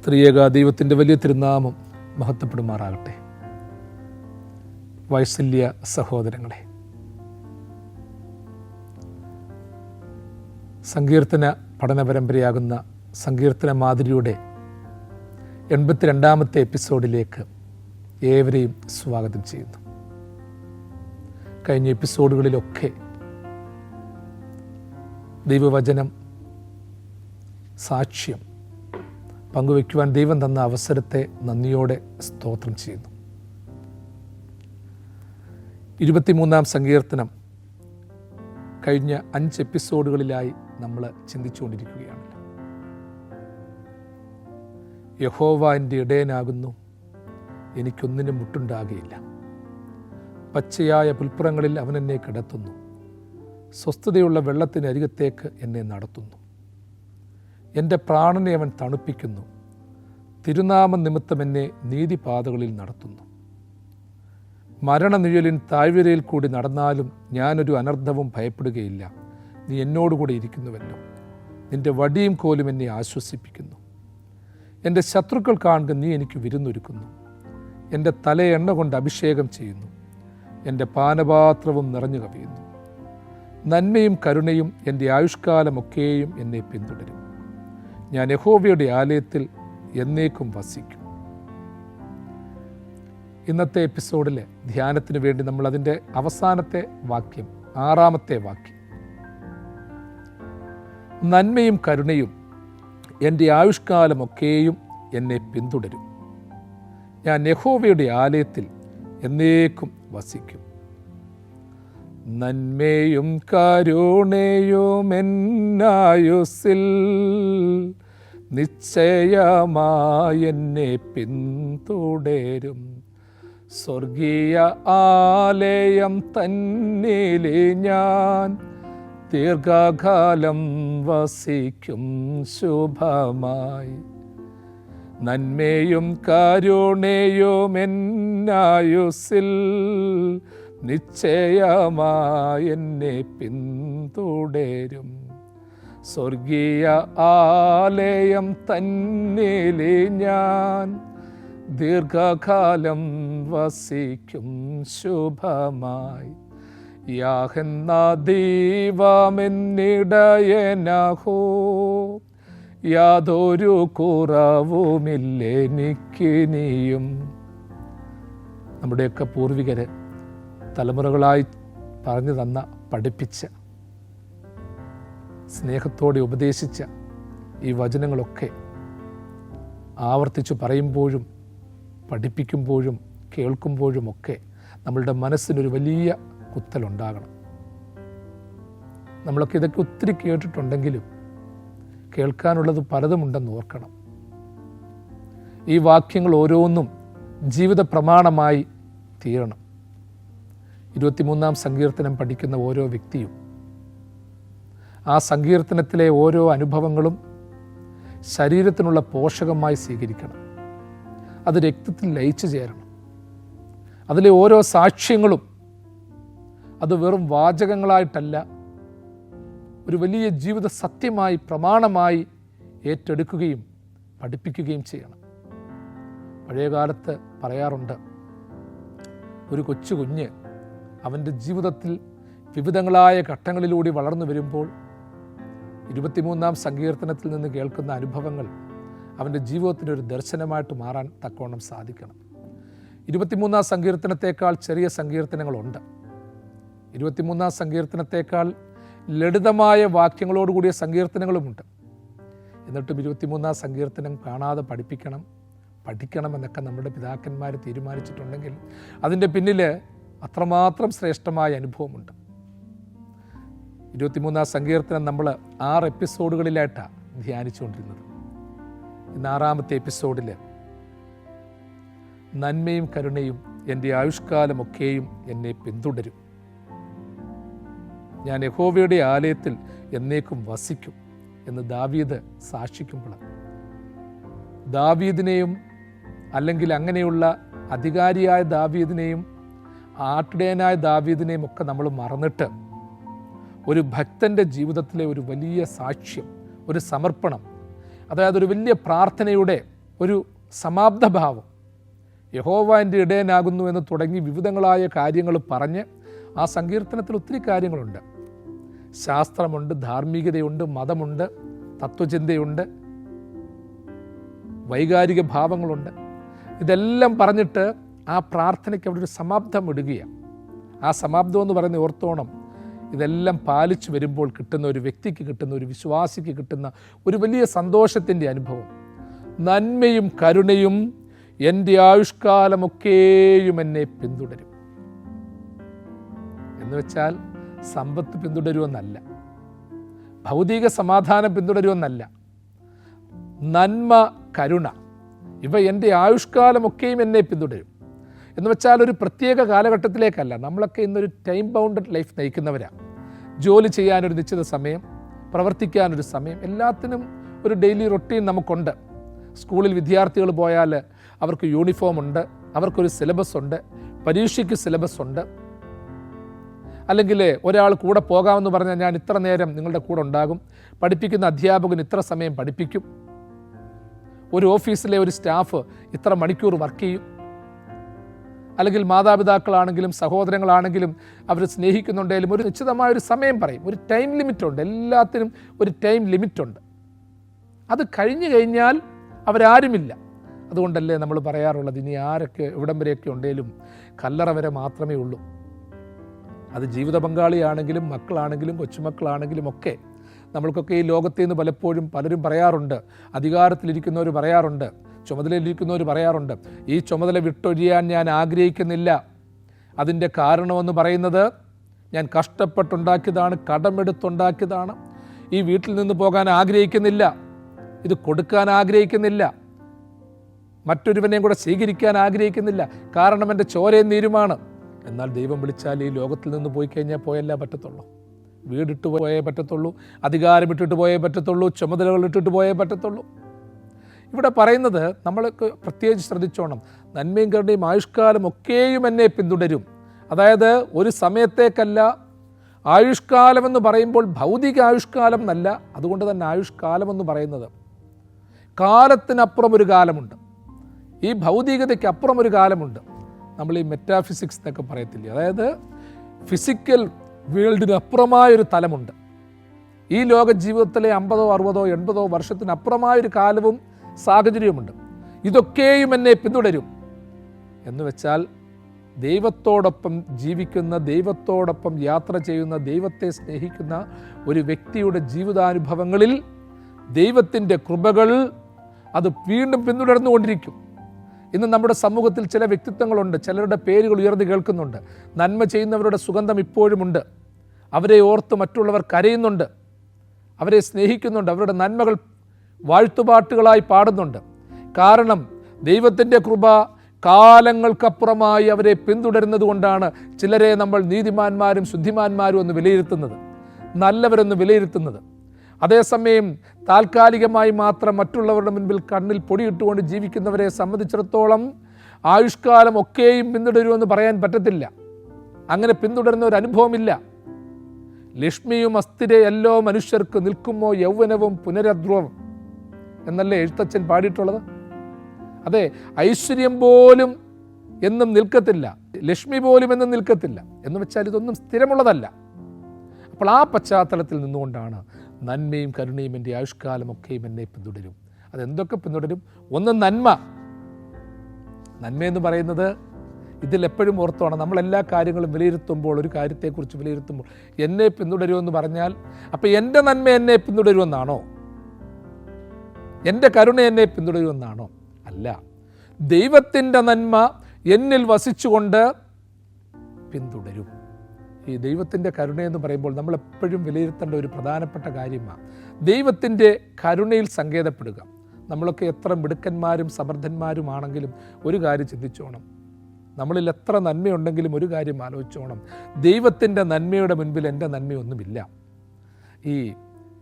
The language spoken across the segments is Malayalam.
ത്രിയേക ദൈവത്തിൻ്റെ വലിയ തിരുനാമം മഹത്വപ്പെടുമാറാകട്ടെ. വൈസല്യ സഹോദരങ്ങളെ, സങ്കീർത്തന പഠന പരമ്പരയാകുന്ന സങ്കീർത്തന മാതിരിയുടെ 82-ാമത്തെ എപ്പിസോഡിലേക്ക് ഏവരെയും സ്വാഗതം ചെയ്യുന്നു. കഴിഞ്ഞ എപ്പിസോഡുകളിലൊക്കെ ദൈവവചനം, സാക്ഷ്യം പങ്കുവയ്ക്കുവാൻ ദൈവം തന്ന അവസരത്തെ നന്ദിയോടെ സ്തോത്രം ചെയ്യുന്നു. 23-ാം സങ്കീർത്തനം കഴിഞ്ഞ 5 എപ്പിസോഡുകളിലായി നമ്മൾ ചിന്തിച്ചുകൊണ്ടിരിക്കുകയാണല്ലോ. യഹോവ എൻ്റെ ഇടയനാകുന്നു, എനിക്കൊന്നിനും മുട്ടുണ്ടാകുകയില്ല. പച്ചയായ പുൽപ്പുറങ്ങളിൽ അവൻ എന്നെ കിടത്തുന്നു, സ്വസ്ഥതയുള്ള വെള്ളത്തിനരികത്തേക്ക് എന്നെ നടത്തുന്നു. എൻ്റെ പ്രാണനെ അവൻ തണുപ്പിക്കുന്നു, തിരുനാമം നിമിത്തം എന്നെ നീതിപാതകളിൽ നടത്തുന്നു. മരണനിഴലിൻ താഴ്വരയിൽ കൂടി നടന്നാലും ഞാനൊരു അനർത്ഥവും ഭയപ്പെടുകയില്ല. നീ എന്നോടുകൂടെ ഇരിക്കുന്നുവല്ലോ, നിൻ്റെ വടിയും കോലും എന്നെ ആശ്വസിപ്പിക്കുന്നു. എൻ്റെ ശത്രുക്കൾ കാണുക, നീ എനിക്ക് വിരുന്നൊരുക്കുന്നു. എൻ്റെ തല എണ്ണ കൊണ്ട് അഭിഷേകം ചെയ്യുന്നു, എൻ്റെ പാനപാത്രവും നിറഞ്ഞു കവിയുന്നു. നന്മയും കരുണയും എൻ്റെ ആയുഷ്കാലമൊക്കെയും എന്നെ പിന്തുടരും. ഞാൻ യഹോവയുടെ ആലയത്തിൽ എന്നേക്കും വസിക്കും. ഇന്നത്തെ എപ്പിസോഡിലെ ധ്യാനത്തിന് വേണ്ടി നമ്മൾ അതിൻ്റെ അവസാനത്തെ വാക്യം, 6-ാമത്തെ വാക്യം, നന്മയും കരുണയും എൻ്റെ ആയുഷ്കാലമൊക്കെയും എന്നെ പിന്തുടരും. ഞാൻ യഹോവയുടെ ആലയത്തിൽ എന്നേക്കും വസിക്കും. നന്മയും കരുണയും എന്നായുസ്സിൽ നിശ്ചയമായി എന്നെ പിന്തുടരും. സ്വർഗീയ ആലയം തന്നിലെ ഞാൻ ദീർഘകാലം വസിക്കും ശുഭമായി. നന്മയും കരുണയും എന്നായുസ്സിൽ നിശ്ചയമായി എന്നെ പിന്തുടരും. സ്വർഗീയ ആലയം തന്നിലെ ഞാൻ ദീർഘകാലം വസിക്കും ശുഭമായി. യാഹെന്ന ദൈവമെന്നിടയനാഹോ, യാതൊരു കുറവുമില്ലെനിക്കിനിയും. നമ്മുടെയൊക്കെ പൂർവികര് തലമുറകളായി പറഞ്ഞു തന്ന, പഠിപ്പിച്ച, സ്നേഹത്തോടെ ഉപദേശിച്ച ഈ വചനങ്ങളൊക്കെ ആവർത്തിച്ചു പറയുമ്പോഴും പഠിപ്പിക്കുമ്പോഴും കേൾക്കുമ്പോഴുമൊക്കെ നമ്മളുടെ മനസ്സിനൊരു വലിയ കുത്തലുണ്ടാകണം. നമ്മളൊക്കെ ഇതൊക്കെ ഒത്തിരി കേട്ടിട്ടുണ്ടെങ്കിലും കേൾക്കാനുള്ളത് പലതുമുണ്ടെന്ന് ഓർക്കണം. ഈ വാക്യങ്ങൾ ഓരോന്നും ജീവിത പ്രമാണമായി തീരണം. 23-ാം സങ്കീർത്തനം പഠിക്കുന്ന ഓരോ വ്യക്തിയും ആ സങ്കീർത്തനത്തിലെ ഓരോ അനുഭവങ്ങളും ശരീരത്തിനുള്ള പോഷകമായി സ്വീകരിക്കണം. അത് രക്തത്തിൽ ലയിച്ചു ചേരണം. അതിലെ ഓരോ സാക്ഷ്യങ്ങളും അത് വെറും വാചകങ്ങളായിട്ടല്ല, ഒരു വലിയ ജീവിത സത്യമായി, പ്രമാണമായി ഏറ്റെടുക്കുകയും പഠിപ്പിക്കുകയും ചെയ്യണം. പഴയകാലത്ത് പറയാറുണ്ട്, ഒരു കൊച്ചു കുഞ്ഞ് അവൻ്റെ ജീവിതത്തിൽ വിവിധങ്ങളായ ഘട്ടങ്ങളിലൂടെ വളർന്നു വരുമ്പോൾ 23-ാം സങ്കീർത്തനത്തിൽ നിന്ന് കേൾക്കുന്ന അനുഭവങ്ങൾ അവൻ്റെ ജീവിതത്തിനൊരു ദർശനമായിട്ട് മാറാൻ തക്കവണ്ണം സാധിക്കണം. 23-ാം സങ്കീർത്തനത്തേക്കാൾ ചെറിയ സങ്കീർത്തനങ്ങളുണ്ട്. 23-ാം സങ്കീർത്തനത്തേക്കാൾ ലളിതമായ വാക്യങ്ങളോടുകൂടിയ സങ്കീർത്തനങ്ങളുമുണ്ട്. എന്നിട്ടും 23-ാം സങ്കീർത്തനം കാണാതെ പഠിക്കണം എന്നൊക്കെ നമ്മുടെ പിതാക്കന്മാർ തീരുമാനിച്ചിട്ടുണ്ടെങ്കിൽ അതിൻ്റെ പിന്നിൽ അത്രമാത്രം ശ്രേഷ്ഠമായ അനുഭവമുണ്ട്. 23-ാം സങ്കീർത്തനം നമ്മൾ 6 എപ്പിസോഡുകളിലായിട്ടാണ് ധ്യാനിച്ചുകൊണ്ടിരുന്നത്. ഇന്ന് 6-ാമത്തെ എപ്പിസോഡിൽ നന്മയും കരുണയും എൻ്റെ ആയുഷ്കാലമൊക്കെയും എന്നെ പിന്തുടരും. ഞാൻ യഹോവയുടെ ആലയത്തിൽ എന്നേക്കും വസിക്കും എന്ന് ദാവീദ് സാക്ഷിക്കുമ്പോൾ, ദാവീദിനെയും അല്ലെങ്കിൽ അങ്ങനെയുള്ള അധികാരിയായ ദാവീദിനെയും ആട്ടിടയനായ ദാവീദിനെയും ഒക്കെ നമ്മൾ മറന്നിട്ട് ഒരു ഭക്തൻ്റെ ജീവിതത്തിലെ ഒരു വലിയ സാക്ഷ്യം, ഒരു സമർപ്പണം, അതായത് ഒരു വലിയ പ്രാർത്ഥനയുടെ ഒരു സമാപ്തഭാവം, യഹോവ എൻ്റെ ഇടയനാകുന്നു എന്ന് തുടങ്ങി വിവിധങ്ങളായ കാര്യങ്ങൾ പറഞ്ഞ് ആ സങ്കീർത്തനത്തിൽ ഒത്തിരി കാര്യങ്ങളുണ്ട്. ശാസ്ത്രമുണ്ട്, ധാർമ്മികതയുണ്ട്, മതമുണ്ട്, തത്വചിന്തയുണ്ട്, വൈകാരിക ഭാവങ്ങളുണ്ട്. ഇതെല്ലാം പറഞ്ഞിട്ട് ആ പ്രാർത്ഥനയ്ക്ക് അവിടെ ഒരു സമാപ്തം ഇടുകയാണ്. ആ സമാപ്തം എന്ന് പറയുന്ന ഓർത്തോണം, ഇതെല്ലാം പാലിച്ചു വരുമ്പോൾ കിട്ടുന്ന ഒരു വ്യക്തിക്ക്, കിട്ടുന്ന ഒരു വിശ്വാസിക്ക് കിട്ടുന്ന ഒരു വലിയ സന്തോഷത്തിൻ്റെ അനുഭവം. നന്മയും കരുണയും എൻ്റെ ആയുഷ്കാലമൊക്കെയും എന്നെ പിന്തുടരും എന്ന് വെച്ചാൽ സമ്പത്ത് പിന്തുടരുമെന്നല്ല, ഭൗതിക സമാധാനം പിന്തുടരുമെന്നല്ല. നന്മ, കരുണ ഇവ എൻ്റെ ആയുഷ്കാലമൊക്കെയും എന്നെ പിന്തുടരും എന്ന് വെച്ചാൽ ഒരു പ്രത്യേക കാലഘട്ടത്തിലേക്കല്ല. നമ്മളൊക്കെ ഇന്നൊരു ടൈം ബൗണ്ടഡ് ലൈഫ് നയിക്കുന്നവരാണ്. ജോലി ചെയ്യാനൊരു നിശ്ചിത സമയം, പ്രവർത്തിക്കാനൊരു സമയം, എല്ലാത്തിനും ഒരു ഡെയിലി റൊട്ടീൻ നമുക്കുണ്ട്. സ്കൂളിൽ വിദ്യാർത്ഥികൾ പോയാൽ അവർക്ക് യൂണിഫോം ഉണ്ട്, അവർക്കൊരു സിലബസ് ഉണ്ട്, പരീക്ഷയ്ക്ക് സിലബസ് ഉണ്ട്. അല്ലെങ്കിൽ ഒരാൾ കൂടെ പോകാമെന്ന് പറഞ്ഞാൽ ഞാൻ ഇത്ര നേരം നിങ്ങളുടെ കൂടെ ഉണ്ടാകും, പഠിപ്പിക്കുന്ന അധ്യാപകൻ ഇത്ര സമയം പഠിപ്പിക്കും, ഒരു ഓഫീസിലെ ഒരു സ്റ്റാഫ് ഇത്ര മണിക്കൂർ വർക്ക് ചെയ്യും. അല്ലെങ്കിൽ മാതാപിതാക്കളാണെങ്കിലും സഹോദരങ്ങളാണെങ്കിലും അവർ സ്നേഹിക്കുന്നുണ്ടെങ്കിലും ഒരു നിശ്ചിതമായൊരു സമയം പറയും, ഒരു ടൈം ലിമിറ്റുണ്ട്. എല്ലാത്തിനും ഒരു ടൈം ലിമിറ്റുണ്ട്. അത് കഴിഞ്ഞു കഴിഞ്ഞാൽ അവരാരുമില്ല. അതുകൊണ്ടല്ലേ നമ്മൾ പറയാറുള്ളത്, ഇനി ആരൊക്കെ എവിടം വരെയൊക്കെ ഉണ്ടെങ്കിലും കല്ലറ വരെ മാത്രമേ ഉള്ളൂ. അത് ജീവിത പങ്കാളിയാണെങ്കിലും മക്കളാണെങ്കിലും കൊച്ചുമക്കളാണെങ്കിലും ഒക്കെ. നമ്മൾക്കൊക്കെ ഈ ലോകത്തിൽ നിന്ന് പലപ്പോഴും പലരും പറയാറുണ്ട്, അധികാരത്തിലിരിക്കുന്നവർ പറയാറുണ്ട്, ചുമതലയിലിരിക്കുന്നവർ പറയാറുണ്ട്, ഈ ചുമതല വിട്ടൊഴിയാൻ ഞാൻ ആഗ്രഹിക്കുന്നില്ല. അതിൻ്റെ കാരണമെന്ന് പറയുന്നത് ഞാൻ കഷ്ടപ്പെട്ടുണ്ടാക്കിയതാണ്, കടമെടുത്തുണ്ടാക്കിയതാണ്, ഈ വീട്ടിൽ നിന്ന് പോകാൻ ആഗ്രഹിക്കുന്നില്ല, ഇത് കൊടുക്കാൻ ആഗ്രഹിക്കുന്നില്ല, മറ്റൊരുവനെയും കൂടെ സ്വീകരിക്കാൻ ആഗ്രഹിക്കുന്നില്ല, കാരണം എൻ്റെ ചോരയും നീരുമാണ്. എന്നാൽ ദൈവം വിളിച്ചാൽ ഈ ലോകത്തിൽ നിന്ന് പോയി കഴിഞ്ഞാൽ പോയല്ലേ പറ്റത്തുള്ളൂ. വീടിട്ട് പോയേ പറ്റത്തുള്ളൂ, അധികാരം ഇട്ടിട്ട് പോയേ പറ്റത്തുള്ളൂ, ചുമതലകൾ ഇട്ടിട്ട് പോയേ പറ്റത്തുള്ളൂ. ഇവിടെ പറയുന്നത് നമ്മൾക്ക് പ്രത്യേകിച്ച് ശ്രദ്ധിച്ചോണം, നന്മയും കരുണയും ആയുഷ്കാലം ഒക്കെയും എന്നെ പിന്തുടരും. അതായത് ഒരു സമയത്തേക്കല്ല, ആയുഷ്കാലം എന്ന് പറയുമ്പോൾ ഭൗതിക ആയുഷ്കാലം എന്നല്ല. അതുകൊണ്ട് തന്നെ ആയുഷ്കാലം എന്ന് പറയുന്നത് കാലത്തിനപ്പുറം ഒരു കാലമുണ്ട്, ഈ ഭൗതികതയ്ക്ക് അപ്പുറം ഒരു കാലമുണ്ട്. നമ്മൾ ഈ മെറ്റാഫിസിക്സ് എന്നൊക്കെ പറയത്തില്ലേ, അതായത് ഫിസിക്കൽ വേൾഡിന് അപ്പുറമായൊരു തലമുണ്ട്. ഈ ലോക ജീവിതത്തിലെ 50, 60, 80 വർഷത്തിനപ്പുറമായൊരു കാലവും സാഹചര്യവുമുണ്ട്. ഇതൊക്കെയും എന്നെ പിന്തുടരും എന്ന് വെച്ചാൽ ദൈവത്തോടൊപ്പം ജീവിക്കുന്ന, ദൈവത്തോടൊപ്പം യാത്ര ചെയ്യുന്ന, ദൈവത്തെ സ്നേഹിക്കുന്ന ഒരു വ്യക്തിയുടെ ജീവിതാനുഭവങ്ങളിൽ ദൈവത്തിൻ്റെ കൃപകൾ അത് വീണ്ടും പിന്തുടർന്നുകൊണ്ടിരിക്കും. ഇന്ന് നമ്മുടെ സമൂഹത്തിൽ ചില വ്യക്തിത്വങ്ങളുണ്ട്, ചിലരുടെ പേരുകൾ ഉയർന്നു കേൾക്കുന്നുണ്ട്. നന്മ ചെയ്യുന്നവരുടെ സുഗന്ധം ഇപ്പോഴുമുണ്ട്. അവരെ ഓർത്ത് മറ്റുള്ളവർ കരയുന്നുണ്ട്, അവരെ സ്നേഹിക്കുന്നുണ്ട്, അവരുടെ നന്മകൾ വാഴ്ത്തുപാട്ടുകളായി പാടുന്നുണ്ട്. കാരണം ദൈവത്തിൻ്റെ കൃപ കാലങ്ങൾക്കപ്പുറമായി അവരെ പിന്തുടരുന്നത് കൊണ്ടാണ് ചിലരെ നമ്മൾ നീതിമാന്മാരും ശുദ്ധിമാന്മാരും എന്ന് വിലയിരുത്തുന്നത്, നല്ലവരെന്ന് വിലയിരുത്തുന്നത്. അതേസമയം താൽക്കാലികമായി മാത്രം മറ്റുള്ളവരുടെ മുൻപിൽ കണ്ണിൽ പൊടിയിട്ടുകൊണ്ട് ജീവിക്കുന്നവരെ സംബന്ധിച്ചിടത്തോളം ആയുഷ്കാലം ഒക്കെയും പിന്തുടരുമെന്ന് പറയാൻ പറ്റത്തില്ല. അങ്ങനെ പിന്തുടരുന്ന ഒരു അനുഭവമില്ല. ലക്ഷ്മിയും അസ്ഥിരയല്ലോ മനുഷ്യർക്ക്, നിൽക്കുമോ യൗവനവും പുനരദ്രവം എന്നല്ലേ എഴുത്തച്ഛൻ പാടിയിട്ടുള്ളത്. അതെ, ഐശ്വര്യം പോലും എന്നും നിൽക്കത്തില്ല, ലക്ഷ്മി പോലും എന്നും നിൽക്കത്തില്ല എന്ന് വെച്ചാൽ ഇതൊന്നും സ്ഥിരമുള്ളതല്ല. അപ്പോൾ ആ പശ്ചാത്തലത്തിൽ നിന്നുകൊണ്ടാണ് നന്മയും കരുണയും എൻ്റെ ആയുഷ്കാലമൊക്കെയും എന്നെ പിന്തുടരും. അതെന്തൊക്കെ പിന്തുടരും? ഒന്ന് നന്മ. നന്മയെന്ന് പറയുന്നത് ഇതിലെപ്പോഴും ഓർത്തോണം, നമ്മളെല്ലാ കാര്യങ്ങളും വിലയിരുത്തുമ്പോൾ, ഒരു കാര്യത്തെക്കുറിച്ച് വിലയിരുത്തുമ്പോൾ എന്നെ പിന്തുടരുമെന്ന് പറഞ്ഞാൽ അപ്പോൾ എൻ്റെ നന്മ എന്നെ പിന്തുടരുമെന്നാണോ? എൻ്റെ കരുണ എന്നെ പിന്തുടരുമെന്നാണോ? അല്ല, ദൈവത്തിൻ്റെ നന്മ എന്നിൽ വസിച്ചുകൊണ്ട് പിന്തുടരും. ഈ ദൈവത്തിൻ്റെ കരുണയെന്ന് പറയുമ്പോൾ നമ്മളെപ്പോഴും വിലയിരുത്തേണ്ട ഒരു പ്രധാനപ്പെട്ട കാര്യമാണ് ദൈവത്തിൻ്റെ കരുണയിൽ സങ്കേതപ്പെടുക. നമ്മളൊക്കെ എത്ര മിടുക്കന്മാരും സമർത്ഥന്മാരുമാണെങ്കിലും ഒരു കാര്യം ചിന്തിച്ചോണം, നമ്മളിൽ എത്ര നന്മയുണ്ടെങ്കിലും ഒരു കാര്യം ആലോചിച്ചോണം, ദൈവത്തിൻ്റെ നന്മയുടെ മുൻപിൽ എൻ്റെ നന്മയൊന്നുമില്ല. ഈ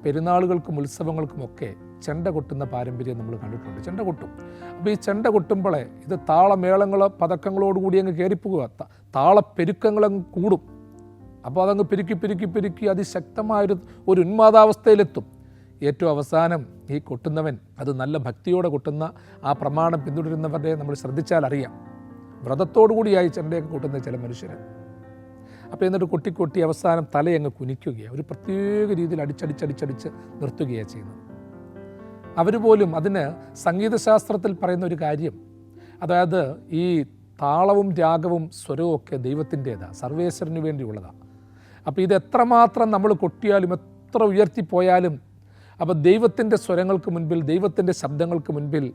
പെരുന്നാളുകൾക്കും ഉത്സവങ്ങൾക്കുമൊക്കെ ചെണ്ട കൊട്ടുന്ന പാരമ്പര്യം നമ്മൾ കണ്ടിട്ടുണ്ട്. ചെണ്ട കൊട്ടും. അപ്പോൾ ഈ ചെണ്ട കൊട്ടുമ്പോഴേ ഇത് താളമേളങ്ങൾ പതക്കങ്ങളോടുകൂടി അങ്ങ് കയറിപ്പോകുക, താളപ്പെരുക്കങ്ങളങ്ങ് കൂടും. അപ്പോൾ അതങ്ങ് പെരുക്കി അതിശക്തമായൊരു ഉന്മാദാവസ്ഥയിലെത്തും. ഏറ്റവും അവസാനം ഈ കൊട്ടുന്നവൻ അത് നല്ല ഭക്തിയോടെ കൊട്ടുന്ന ആ പ്രമാണം പിന്തുടരുന്നവരെ നമ്മൾ ശ്രദ്ധിച്ചാൽ അറിയാം, വ്രതത്തോടുകൂടിയായി ചെണ്ടയൊക്കെ കൊട്ടുന്ന ചില മനുഷ്യർ. അപ്പോൾ എന്നിട്ട് കൊട്ടി അവസാനം തലയങ്ങ് കുനിക്കുകയാണ്, ഒരു പ്രത്യേക രീതിയിൽ അടിച്ചടിച്ചടിച്ചടിച്ച് നിർത്തുകയാണ് ചെയ്യുന്നത്. അവർ പോലും അതിന് സംഗീതശാസ്ത്രത്തിൽ പറയുന്ന ഒരു കാര്യം, അതായത് ഈ താളവും രാഗവും സ്വരവും ഒക്കെ ദൈവത്തിൻ്റേതാണ്, സർവേശ്വരന് വേണ്ടിയുള്ളതാണ്. അപ്പോൾ ഇത് എത്രമാത്രം നമ്മൾ കൊട്ടിയാലും എത്ര ഉയർത്തിപ്പോയാലും, അപ്പോൾ ദൈവത്തിൻ്റെ സ്വരങ്ങൾക്ക് മുൻപിൽ, ദൈവത്തിൻ്റെ ശബ്ദങ്ങൾക്ക് മുൻപിൽ,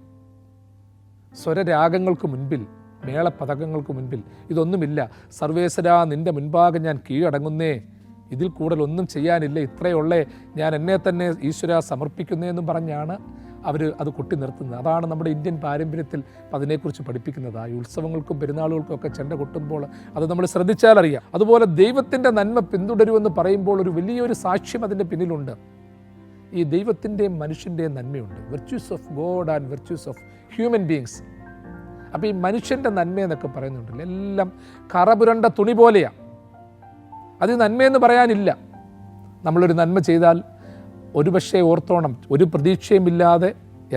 സ്വരരാഗങ്ങൾക്ക് മുൻപിൽ, മേളപതകങ്ങൾക്ക് മുൻപിൽ ഇതൊന്നുമില്ല. സർവേശ്വരാ, നിൻ്റെ മുൻപാകെ ഞാൻ കീഴടങ്ങുന്നേ, ഇതിൽ കൂടുതൽ ഒന്നും ചെയ്യാനില്ല, ഇത്രയുള്ളേ, ഞാൻ എന്നെ തന്നെ ഈശ്വര സമർപ്പിക്കുന്നേ എന്നും പറഞ്ഞാണ് അവർ അത് കൊട്ടി നിർത്തുന്നത്. അതാണ് നമ്മുടെ ഇന്ത്യൻ പാരമ്പര്യത്തിൽ അതിനെക്കുറിച്ച് പഠിപ്പിക്കുന്നത്. ഈ ഉത്സവങ്ങൾക്കും പെരുന്നാളുകൾക്കും ഒക്കെ ചെണ്ട കൊട്ടുമ്പോൾ അത് നമ്മൾ ശ്രദ്ധിച്ചാലറിയാം. അതുപോലെ ദൈവത്തിൻ്റെ നന്മ പിന്തുടരുമെന്ന് പറയുമ്പോൾ ഒരു വലിയൊരു സാക്ഷ്യം അതിൻ്റെ പിന്നിലുണ്ട്. ഈ ദൈവത്തിൻ്റെയും മനുഷ്യൻ്റെയും നന്മയുണ്ട്. Virtues of God and virtues of human beings. അപ്പോൾ ഈ മനുഷ്യൻ്റെ നന്മയെന്നൊക്കെ പറയുന്നുണ്ടല്ലോ, എല്ലാം കറപുരണ്ട തുണി പോലെയാണ്. അത് നന്മയെന്ന് പറയാനില്ല. നമ്മളൊരു നന്മ ചെയ്താൽ ഒരുപക്ഷെ ഓർത്തോണം, ഒരു പ്രതീക്ഷയുമില്ലാതെ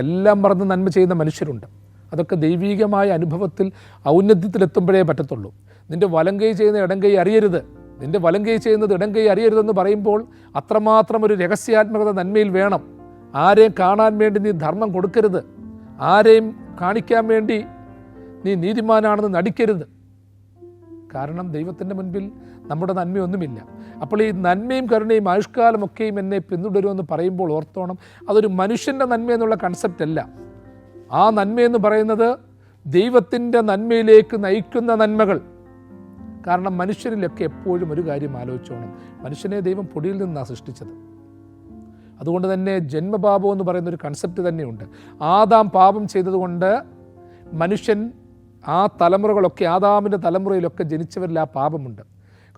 എല്ലാം മറന്ന് നന്മ ചെയ്യുന്ന മനുഷ്യരുണ്ട്. അതൊക്കെ ദൈവീകമായ അനുഭവത്തിൽ ഔന്നത്യത്തിലെത്തുമ്പോഴേ പറ്റത്തുള്ളൂ. നിൻ്റെ വലങ്കൈ ചെയ്യുന്ന ഇടങ്കൈ അറിയരുത്, നിൻ്റെ വലങ്കൈ ചെയ്യുന്നത് ഇടങ്കൈ അറിയരുതെന്ന് പറയുമ്പോൾ അത്രമാത്രം ഒരു രഹസ്യാത്മകത നന്മയിൽ വേണം. ആരെയും കാണാൻ വേണ്ടി നീ ധർമ്മം കൊടുക്കരുത്, ആരെയും കാണിക്കാൻ വേണ്ടി നീ നീതിമാനാണെന്ന് നടിക്കരുത്. കാരണം ദൈവത്തിൻ്റെ മുൻപിൽ നമ്മുടെ നന്മയൊന്നുമില്ല. അപ്പോൾ ഈ നന്മയും കരുണയും ആയുഷ്കാലമൊക്കെയും എന്നെ പിന്തുടരുമെന്ന് പറയുമ്പോൾ ഓർത്തോണം, അതൊരു മനുഷ്യൻ്റെ നന്മ എന്നുള്ള കൺസെപ്റ്റ് അല്ല. ആ നന്മയെന്ന് പറയുന്നത് ദൈവത്തിൻ്റെ നന്മയിലേക്ക് നയിക്കുന്ന നന്മകൾ. കാരണം മനുഷ്യരിലൊക്കെ എപ്പോഴും ഒരു കാര്യം ആലോചിച്ചോണം, മനുഷ്യനെ ദൈവം പൊടിയിൽ നിന്നാണ് സൃഷ്ടിച്ചത്. അതുകൊണ്ട് തന്നെ ജന്മപാപം എന്ന് പറയുന്നൊരു കൺസെപ്റ്റ് തന്നെയുണ്ട്. ആദാം പാപം ചെയ്തതുകൊണ്ട് മനുഷ്യൻ, ആ തലമുറകളൊക്കെ, ആദാമിൻ്റെ തലമുറയിലൊക്കെ ജനിച്ചവരിൽ ആ പാപമുണ്ട്.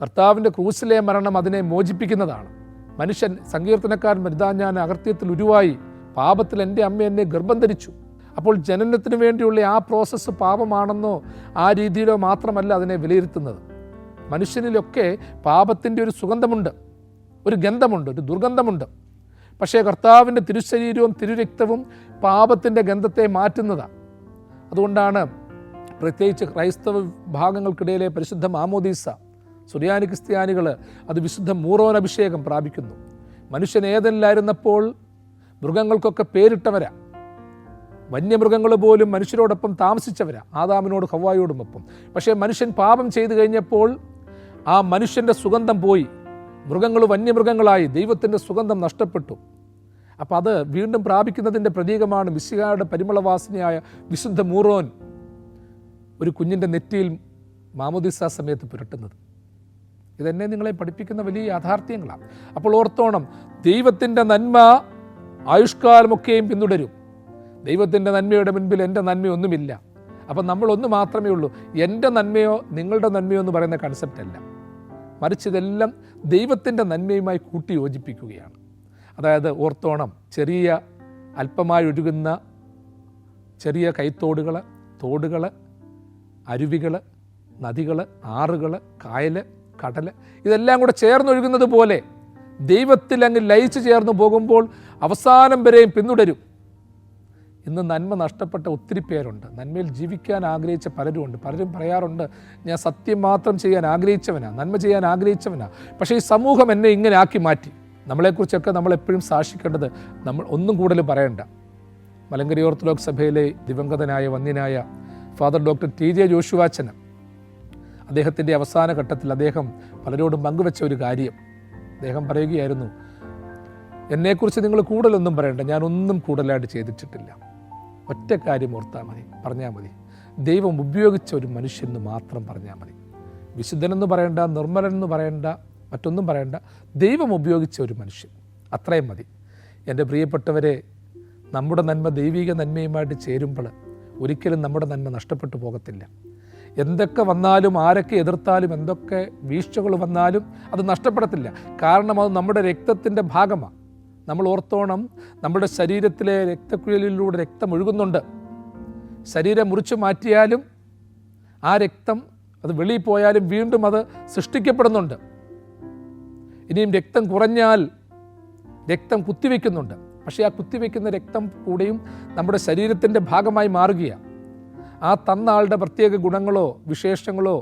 കർത്താവിൻ്റെ ക്രൂശിലെ മരണം അതിനെ മോചിപ്പിക്കുന്നതാണ്. മനുഷ്യൻ, സങ്കീർത്തനക്കാരൻ, മരുതാ ഞാൻ അകൃത്യത്തിൽ ഉരുവായി, പാപത്തിൽ എൻ്റെ അമ്മ എന്നെ ഗർഭം ധരിച്ചു. അപ്പോൾ ജനനത്തിന് വേണ്ടിയുള്ള ആ പ്രോസസ്സ് പാപമാണെന്നോ ആ രീതിയിലോ മാത്രമല്ല അതിനെ വിലയിരുത്തുന്നത്. മനുഷ്യനിലൊക്കെ പാപത്തിൻ്റെ ഒരു സുഗന്ധമുണ്ട്, ഒരു ഗന്ധമുണ്ട്, ഒരു ദുർഗന്ധമുണ്ട്. പക്ഷേ കർത്താവിൻ്റെ തിരുശരീരവും തിരുരക്തവും പാപത്തിൻ്റെ ഗന്ധത്തെ മാറ്റുന്നതാണ്. അതുകൊണ്ടാണ് പ്രത്യേകിച്ച് ക്രൈസ്തവ വിഭാഗങ്ങൾക്കിടയിലെ പരിശുദ്ധ മാമോദീസ, സുറിയാനി ക്രിസ്ത്യാനികൾ അത് വിശുദ്ധ മൂറോൻ അഭിഷേകം പ്രാപിക്കുന്നു. മനുഷ്യൻ ഏതെല്ലായിരുന്നപ്പോൾ മൃഗങ്ങൾക്കൊക്കെ പേരിട്ടവരാ, വന്യമൃഗങ്ങൾ പോലും മനുഷ്യരോടൊപ്പം താമസിച്ചവരാ, ആദാമിനോട് ഹവ്വായോടും ഒപ്പം. പക്ഷേ മനുഷ്യൻ പാപം ചെയ്തു കഴിഞ്ഞപ്പോൾ ആ മനുഷ്യൻ്റെ സുഗന്ധം പോയി, മൃഗങ്ങൾ വന്യമൃഗങ്ങളായി, ദൈവത്തിൻ്റെ സുഗന്ധം നഷ്ടപ്പെട്ടു. അപ്പം അത് വീണ്ടും പ്രാപിക്കുന്നതിൻ്റെ പ്രതീകമാണ് മിശിഹായുടെ പരിമളവാസനയായ വിശുദ്ധ മൂറോൻ ഒരു കുഞ്ഞിൻ്റെ നെറ്റിയിൽ മാമോദീസ സമയത്ത് പുരട്ടുന്നത്. ഇതെന്നെ നിങ്ങളെ പഠിപ്പിക്കുന്ന വലിയ യാഥാർത്ഥ്യങ്ങളാണ്. അപ്പോൾ ഓർത്തോണം, ദൈവത്തിൻ്റെ നന്മ ആയുഷ്കാലമൊക്കെയും പിന്തുടരും. ദൈവത്തിൻ്റെ നന്മയുടെ മുൻപിൽ എൻ്റെ നന്മയൊന്നുമില്ല. അപ്പം നമ്മളൊന്ന് മാത്രമേ ഉള്ളൂ, എൻ്റെ നന്മയോ നിങ്ങളുടെ നന്മയോ എന്ന് പറയുന്ന കൺസെപ്റ്റ് അല്ല, മറിച്ച് ഇതെല്ലാം ദൈവത്തിൻ്റെ നന്മയുമായി കൂട്ടി യോജിപ്പിക്കുകയാണ്. അതായത് ഓർത്തോണം, ചെറിയ അല്പമായി ഒഴുകുന്ന ചെറിയ കൈത്തോടുകൾ, തോടുകൾ, അരുവികൾ, നദികൾ, ആറുകൾ, കായൽ, കടൽ, ഇതെല്ലാം കൂടെ ചേർന്നൊഴുകുന്നത് പോലെ ദൈവത്തിൽ അങ്ങ് ലയിച്ചു ചേർന്ന് പോകുമ്പോൾ അവസാനം വരെയും പിന്തുടരും. ഇന്ന് നന്മ നഷ്ടപ്പെട്ട ഒത്തിരി പേരുണ്ട്, നന്മയിൽ ജീവിക്കാൻ ആഗ്രഹിച്ച പലരുമുണ്ട്. പലരും പറയാറുണ്ട്, ഞാൻ സത്യം മാത്രം ചെയ്യാൻ ആഗ്രഹിച്ചവനാ, നന്മ ചെയ്യാൻ ആഗ്രഹിച്ചവനാ, പക്ഷേ ഈ സമൂഹം എന്നെ ഇങ്ങനെ ആക്കി മാറ്റി. നമ്മളെക്കുറിച്ചൊക്കെ നമ്മളെപ്പോഴും സാക്ഷിക്കേണ്ടത്, നമ്മൾ ഒന്നും കൂടുതൽ പറയണ്ട. മലങ്കര ഓർത്തഡോക്സ് സഭയിലെ ദിവംഗതനായ വന്യനായ ഫാദർ ഡോക്ടർ ടി.ജെ. ജോഷുവാച്ചന്, അദ്ദേഹത്തിൻ്റെ അവസാന ഘട്ടത്തിൽ അദ്ദേഹം പലരോടും പങ്കുവെച്ച ഒരു കാര്യം, അദ്ദേഹം പറയുകയായിരുന്നു, എന്നെക്കുറിച്ച് നിങ്ങൾ കൂടുതലൊന്നും പറയണ്ട, ഞാനൊന്നും കൂടുതലായിട്ട് ചെയ്തിട്ടില്ല, ഒറ്റ കാര്യം ഓർത്താൽ മതി, പറഞ്ഞാൽ മതി, ദൈവം ഉപയോഗിച്ച ഒരു മനുഷ്യന് മാത്രം പറഞ്ഞാൽ മതി. വിശുദ്ധനെന്ന് പറയണ്ട, നിർമ്മലനെന്ന് പറയണ്ട, മറ്റൊന്നും പറയണ്ട, ദൈവം ഉപയോഗിച്ച ഒരു മനുഷ്യൻ, അത്രയും മതി. എൻ്റെ പ്രിയപ്പെട്ടവരെ, നമ്മുടെ നന്മ ദൈവിക നന്മയുമായിട്ട് ചേരുമ്പോൾ ഒരിക്കലും നമ്മുടെ നന്മ നഷ്ടപ്പെട്ടു പോകത്തില്ല. എന്തൊക്കെ വന്നാലും, ആരൊക്കെ എതിർത്താലും, എന്തൊക്കെ വീഴ്ചകൾ വന്നാലും അത് നഷ്ടപ്പെടത്തില്ല. കാരണം അത് നമ്മുടെ രക്തത്തിൻ്റെ ഭാഗമാണ്. നമ്മൾ ഓർത്തോണം, നമ്മുടെ ശരീരത്തിലെ രക്തക്കുഴലിലൂടെ രക്തം ഒഴുകുന്നുണ്ട്. ശരീരം മുറിച്ചു മാറ്റിയാലും ആ രക്തം അത് വെളിയിൽ പോയാലും വീണ്ടും അത് സൃഷ്ടിക്കപ്പെടുന്നുണ്ട്. ഇനിയും രക്തം കുറഞ്ഞാൽ രക്തം കുത്തിവെക്കുന്നുണ്ട്. പക്ഷേ ആ കുത്തിവെക്കുന്ന രക്തം കൂടെയും നമ്മുടെ ശരീരത്തിൻ്റെ ഭാഗമായി മാറുകയാണ്. ആ തന്ന ആളുടെ പ്രത്യേക ഗുണങ്ങളോ വിശേഷങ്ങളോ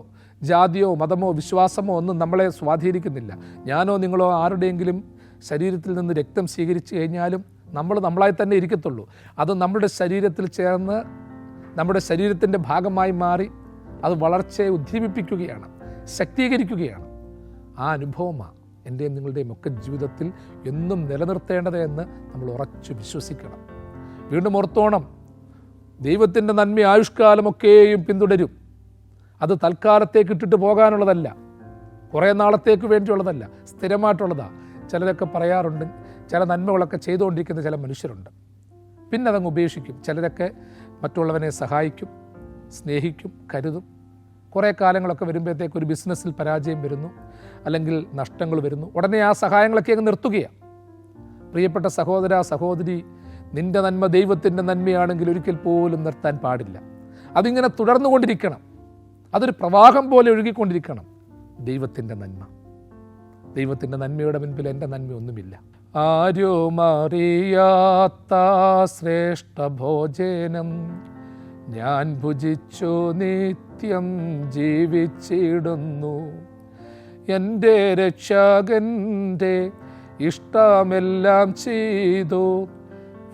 ജാതിയോ മതമോ വിശ്വാസമോ ഒന്നും നമ്മളെ സ്വാധീനിക്കുന്നില്ല. ഞാനോ നിങ്ങളോ ആരുടെയെങ്കിലും ശരീരത്തിൽ നിന്ന് രക്തം സ്വീകരിച്ചു കഴിഞ്ഞാലും നമ്മൾ നമ്മളായി തന്നെ ഇരിക്കത്തുള്ളൂ. അത് നമ്മുടെ ശരീരത്തിൽ ചേർന്ന് നമ്മുടെ ശരീരത്തിൻ്റെ ഭാഗമായി മാറി അത് വളർച്ചയെ ഉദ്ദീപിപ്പിക്കുകയാണ്, ശക്തീകരിക്കുകയാണ്. ആ അനുഭവമാണ് എൻ്റെയും നിങ്ങളുടെയും ഒക്കെ ജീവിതത്തിൽ എന്നും നിലനിർത്തേണ്ടത് എന്ന് നമ്മൾ ഉറച്ചു വിശ്വസിക്കണം. വീണ്ടും ഓർത്തോണം, ദൈവത്തിൻ്റെ നന്മ ആയുഷ്കാലമൊക്കെയും പിന്തുടരും. അത് തൽക്കാലത്തേക്ക് ഇട്ടിട്ട് പോകാനുള്ളതല്ല, കുറേ നാളത്തേക്ക് വേണ്ടിയുള്ളതല്ല, സ്ഥിരമായിട്ടുള്ളതാണ്. ചിലരൊക്കെ പറയാറുണ്ട്, ചില നന്മകളൊക്കെ ചെയ്തുകൊണ്ടിരിക്കുന്ന ചില മനുഷ്യരുണ്ട്, പിന്നെ അതങ്ങ് ഉപേക്ഷിക്കും. ചിലരൊക്കെ മറ്റുള്ളവനെ സഹായിക്കും, സ്നേഹിക്കും, കരുതും. കുറേ കാലങ്ങളൊക്കെ വരുമ്പോഴത്തേക്ക് ഒരു ബിസിനസ്സിൽ പരാജയം വരുന്നു, അല്ലെങ്കിൽ നഷ്ടങ്ങൾ വരുന്നു, ഉടനെ ആ സഹായങ്ങളൊക്കെ അങ്ങ് നിർത്തുകയാണ്. പ്രിയപ്പെട്ട സഹോദര സഹോദരി, നിൻ്റെ നന്മ ദൈവത്തിൻ്റെ നന്മയാണെങ്കിൽ ഒരിക്കൽ പോലും നിർത്താൻ പാടില്ല. അതിങ്ങനെ തുടർന്നുകൊണ്ടിരിക്കണം, അതൊരു പ്രവാഹം പോലെ ഒഴുകിക്കൊണ്ടിരിക്കണം. ദൈവത്തിൻ്റെ നന്മ, ദൈവത്തിൻ്റെ നന്മയുടെ മുൻപിൽ എൻ്റെ നന്മയൊന്നുമില്ല. ആരും അറിയാത്ത ശ്രേഷ്ഠ ഭോജനം ഞാൻ ഭുജിച്ചു നിത്യം ജീവിച്ചിടുന്നു. എൻ്റെ രക്ഷകൻ്റെ ഇഷ്ടമെല്ലാം ചെയ്തു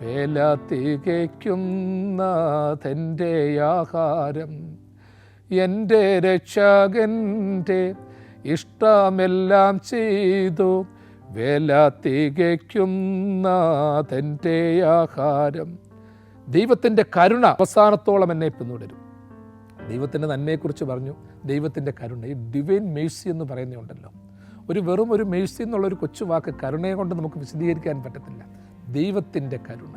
വേല തികയ്ക്കുന്നതെൻ്റെ ആഹാരം. എൻ്റെ രക്ഷകൻ്റെ ഇഷ്ടമെല്ലാം ചെയ്തു വേല തികയ്ക്കുന്നതെൻ്റെ ആഹാരം. ദൈവത്തിൻ്റെ കരുണ അവസാനത്തോളം എന്നെ പിന്തുടരും. ദൈവത്തിൻ്റെ നന്മയെക്കുറിച്ച് പറഞ്ഞു, ദൈവത്തിൻ്റെ കരുണ, ഈ ഡിവൈൻ മേഴ്സി എന്ന് പറയുന്നുണ്ടല്ലോ. വെറും ഒരു മേഴ്സി എന്നുള്ളൊരു കൊച്ചു വാക്ക് കരുണയെ കൊണ്ട് നമുക്ക് വിശദീകരിക്കാൻ പറ്റത്തില്ല. ദൈവത്തിൻ്റെ കരുണ,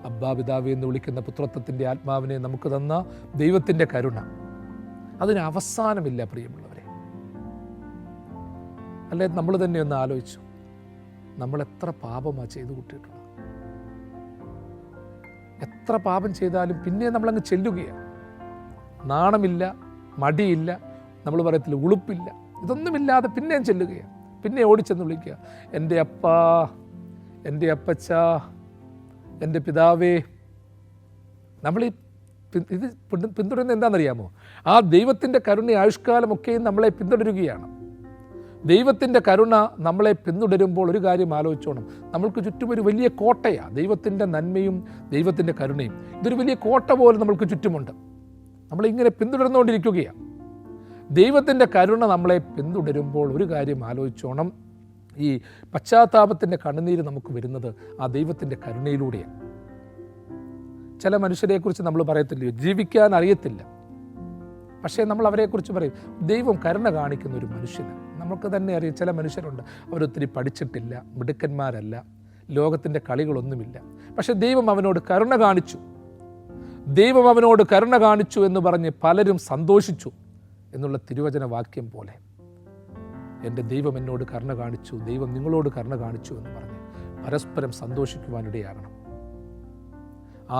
അബ്ബാ പിതാവേ എന്ന് വിളിക്കുന്ന പുത്രത്വത്തിൻ്റെ ആത്മാവിനെ നമുക്ക് തന്ന ദൈവത്തിൻ്റെ കരുണ, അതിന് അവസാനമില്ല പ്രിയമുള്ളവരെ. അല്ലെ, നമ്മൾ തന്നെ ഒന്ന് ആലോചിച്ചു, നമ്മൾ എത്ര പാപമാണ് ചെയ്തു കൂട്ടിയിട്ടുള്ളത്. എത്ര പാപം ചെയ്താലും പിന്നെ നമ്മളങ്ങ് ചെല്ലുകയാണ്. നാണമില്ല, മടിയില്ല, നമ്മൾ പറയത്തില്ല ഉളുപ്പില്ല, ഇതൊന്നുമില്ലാതെ പിന്നെയും ചെല്ലുകയാണ്. പിന്നെ ഓടിച്ചെന്ന് വിളിക്കുക, എൻ്റെ അപ്പാ, എൻ്റെ അപ്പച്ച, എൻ്റെ പിതാവേ. നമ്മൾ ഇത് പിന്തുടരുന്ന എന്താണെന്നറിയാമോ? ആ ദൈവത്തിൻ്റെ കരുണ ആയുഷ്കാലമൊക്കെയും നമ്മളെ പിന്തുടരുകയാണ്. ദൈവത്തിൻ്റെ കരുണ നമ്മളെ പിന്തുടരുമ്പോൾ ഒരു കാര്യം ആലോചിച്ചോണം, നമ്മൾക്ക് ചുറ്റും ഒരു വലിയ കോട്ടയാണ്. ദൈവത്തിൻ്റെ നന്മയും ദൈവത്തിൻ്റെ കരുണയും ഇതൊരു വലിയ കോട്ട പോലെ നമ്മൾക്ക് ചുറ്റുമുണ്ട്. നമ്മളിങ്ങനെ പിന്തുടർന്നുകൊണ്ടിരിക്കുകയാണ്. ദൈവത്തിൻ്റെ കരുണ നമ്മളെ പിന്തുടരുമ്പോൾ ഒരു കാര്യം ആലോചിച്ചോണം, ഈ പശ്ചാത്താപത്തിൻ്റെ കണ്ണുനീര് നമുക്ക് വരുന്നത് ആ ദൈവത്തിൻ്റെ കരുണയിലൂടെയാണ്. ചില മനുഷ്യരെക്കുറിച്ച് നമ്മൾ പറയത്തില്ലയോ, ജീവിക്കാൻ അറിയത്തില്ല, പക്ഷേ നമ്മൾ അവരെക്കുറിച്ച് പറയും ദൈവം കരുണ കാണിക്കുന്ന ഒരു മനുഷ്യന്. നമുക്ക് തന്നെ അറിയാം, ചില മനുഷ്യരുണ്ട്, അവരൊത്തിരി പഠിച്ചിട്ടില്ല, മിടുക്കന്മാരല്ല, ലോകത്തിൻ്റെ കളികളൊന്നുമില്ല, പക്ഷേ ദൈവം അവനോട് കരുണ കാണിച്ചു. ദൈവം അവനോട് കരുണ കാണിച്ചു എന്ന് പറഞ്ഞ് പലരും സന്തോഷിച്ചു എന്നുള്ള തിരുവചന വാക്യം പോലെ എൻ്റെ ദൈവം എന്നോട് കരുണ കാണിച്ചു, ദൈവം നിങ്ങളോട് കരുണ കാണിച്ചു എന്ന് പറഞ്ഞ് പരസ്പരം സന്തോഷിക്കുവാനിടയാകണം.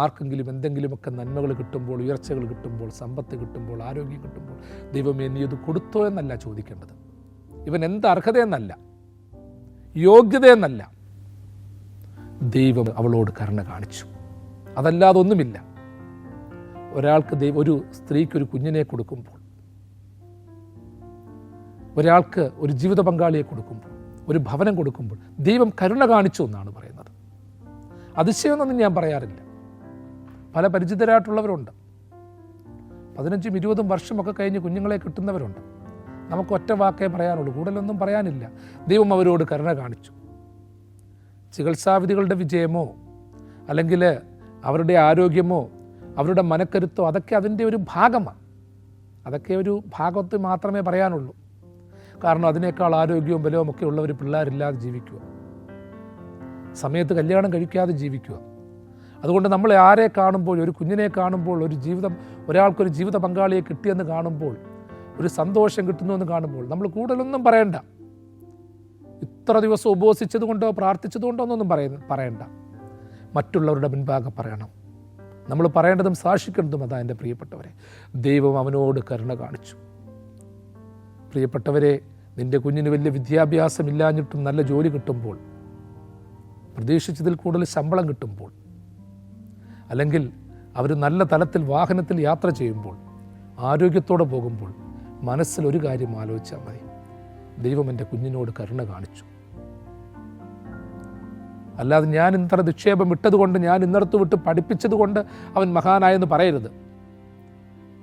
ആർക്കെങ്കിലും എന്തെങ്കിലുമൊക്കെ നന്മകൾ കിട്ടുമ്പോൾ, ഉയർച്ചകൾ കിട്ടുമ്പോൾ, സമ്പത്ത് കിട്ടുമ്പോൾ, ആരോഗ്യം കിട്ടുമ്പോൾ ദൈവമേ നീ ഇത് കൊടുത്തോ എന്നല്ല ചോദിക്കേണ്ടത്. ഇവൻ എന്ത് അർഹതയെന്നല്ല, യോഗ്യതയെന്നല്ല, ദൈവം അവളോട് കരുണ കാണിച്ചു, അതല്ലാതെ ഒന്നുമില്ല. ഒരാൾക്ക് ഒരു സ്ത്രീക്കൊരു കുഞ്ഞിനെ കൊടുക്കുമ്പോൾ, ഒരാൾക്ക് ഒരു ജീവിത പങ്കാളിയെ കൊടുക്കുമ്പോൾ, ഒരു ഭവനം കൊടുക്കുമ്പോൾ ദൈവം കരുണ കാണിച്ചു എന്നാണ് പറയുന്നത്. അതിശയമെന്നൊന്നും ഞാൻ പറയാറില്ല. പല പരിചിതരായിട്ടുള്ളവരുണ്ട്, 15-20 വർഷമൊക്കെ കഴിഞ്ഞ് കുഞ്ഞുങ്ങളെ കിട്ടുന്നവരുണ്ട്. നമുക്ക് ഒറ്റ വാക്കേ പറയാനുള്ളൂ, കൂടുതലൊന്നും പറയാനില്ല. ദൈവം അവരോട് കരുണ കാണിച്ചു. ചികിത്സാവിധികളുടെ വിജയമോ അല്ലെങ്കിൽ അവരുടെ ആരോഗ്യമോ അവരുടെ മനക്കരുത്തോ അതൊക്കെ അതിൻ്റെ ഒരു ഭാഗമാണ്. അതൊക്കെ ഒരു ഭാഗത്ത് മാത്രമേ പറയാനുള്ളൂ. കാരണം അതിനേക്കാൾ ആരോഗ്യവും ബലവും ഒക്കെ ഉള്ളവർ പിള്ളേരില്ലാതെ ജീവിക്കുക, സമയത്ത് കല്യാണം കഴിക്കാതെ ജീവിക്കുക. അതുകൊണ്ട് നമ്മൾ ആരെ കാണുമ്പോൾ, ഒരു കുഞ്ഞിനെ കാണുമ്പോൾ, ഒരാൾക്കൊരു ജീവിത പങ്കാളിയെ കിട്ടിയെന്ന് കാണുമ്പോൾ, ഒരു സന്തോഷം കിട്ടുന്നുവെന്ന് കാണുമ്പോൾ നമ്മൾ കൂടുതലൊന്നും പറയണ്ട. ഇത്ര ദിവസം ഉപവസിച്ചത് കൊണ്ടോ പ്രാർത്ഥിച്ചത് കൊണ്ടോ ഒന്നും പറയണ്ട. മറ്റുള്ളവരുടെ മുൻപാകെ പറയണം. നമ്മൾ പറയേണ്ടതും സാക്ഷിക്കേണ്ടതും അതാ എൻ്റെ പ്രിയപ്പെട്ടവരെ. ദൈവം അവനോട് കരുണ കാണിച്ചു. പ്രിയപ്പെട്ടവരെ, നിൻ്റെ കുഞ്ഞിന് വലിയ വിദ്യാഭ്യാസം ഇല്ലാഞ്ഞിട്ടും നല്ല ജോലി കിട്ടുമ്പോൾ പ്രതീക്ഷിച്ചതിൽ കൂടുതൽ ശമ്പളം കിട്ടുമ്പോൾ, അല്ലെങ്കിൽ അവർ നല്ല തലത്തിൽ വാഹനത്തിൽ യാത്ര ചെയ്യുമ്പോൾ, ആരോഗ്യത്തോടെ പോകുമ്പോൾ മനസ്സിൽ ഒരു കാര്യം ആലോചിച്ചാൽ മതി: ദൈവം എൻ്റെ കുഞ്ഞിനോട് കരുണ കാണിച്ചു. അല്ലാതെ ഞാൻ ഇത്ര നിക്ഷേപം ഇട്ടതുകൊണ്ട്, ഞാൻ ഇന്നടത്ത് വിട്ട് പഠിപ്പിച്ചത് കൊണ്ട് അവൻ മഹാനായെന്ന് പറയരുത്.